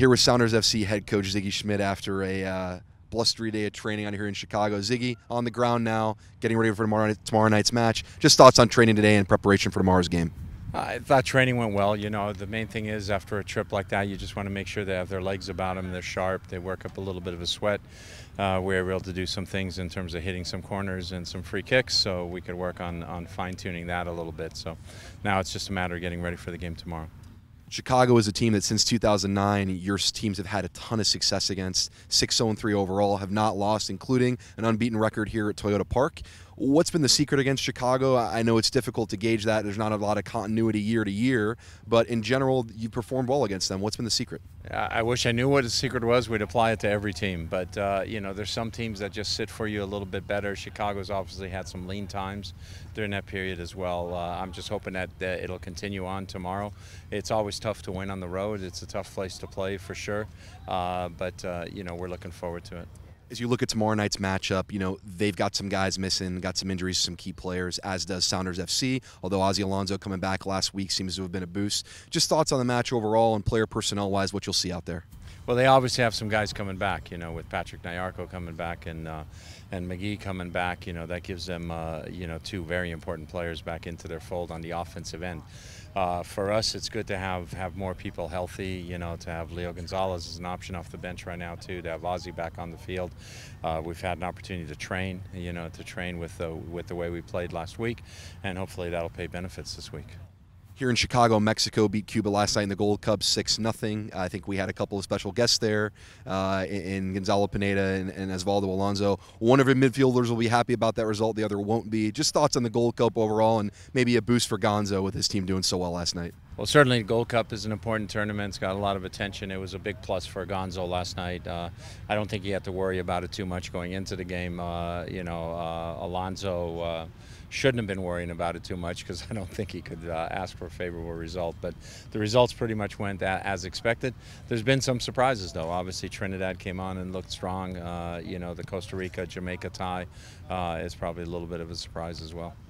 Here with Sounders FC head coach Sigi Schmid after a blustery day of training out here in Chicago. Ziggy, on the ground now, getting ready for tomorrow night's match. Just thoughts on training today in preparation for tomorrow's game. I thought training went well. You know, the main thing is after a trip like that, you just want to make sure they have their legs about them, they're sharp, they work up a little bit of a sweat. We were able to do some things in terms of hitting some corners and some free kicks, so we could work on fine-tuning that a little bit. So now it's just a matter of getting ready for the game tomorrow. Chicago is a team that since 2009, your teams have had a ton of success against. 6-0-3 overall, have not lost, including an unbeaten record here at Toyota Park. What's been the secret against Chicago? I know it's difficult to gauge that. There's not a lot of continuity year to year, but in general, you performed well against them. What's been the secret? I wish I knew what the secret was. We'd apply it to every team, but you know, there's some teams that just sit for you a little bit better. Chicago's obviously had some lean times during that period as well. I'm just hoping that it'll continue on tomorrow. It's always tough to win on the road. It's a tough place to play for sure, but you know, we're looking forward to it. As you look at tomorrow night's matchup, you know, they've got some guys missing, got some injuries, some key players, as does Sounders FC, although Ozzie Alonso coming back last week seems to have been a boost. Just thoughts on the match overall and player personnel-wise, what you'll see out there? Well, they obviously have some guys coming back, you know, with Patrick Nyarko coming back and McGee coming back. You know, that gives them, you know, two very important players back into their fold on the offensive end. For us, it's good to have more people healthy, you know, to have Leo Gonzalez as an option off the bench right now, too, to have Ozzie back on the field. We've had an opportunity to train, you know, with the way we played last week, and hopefully that'll pay benefits this week. Here in Chicago, Mexico beat Cuba last night in the Gold Cup 6-0. I think we had a couple of special guests there in Gonzalo Pineda and Osvaldo Alonso. One of your midfielders will be happy about that result, the other won't be. Just thoughts on the Gold Cup overall and maybe a boost for Gonzo with his team doing so well last night. Well, certainly the Gold Cup is an important tournament. It's got a lot of attention. It was a big plus for Gonzo last night. I don't think he had to worry about it too much going into the game. You know, Alonso shouldn't have been worrying about it too much because I don't think he could ask for a favorable result. But the results pretty much went as expected. There's been some surprises, though. Obviously, Trinidad came on and looked strong. You know, the Costa Rica-Jamaica tie is probably a little bit of a surprise as well.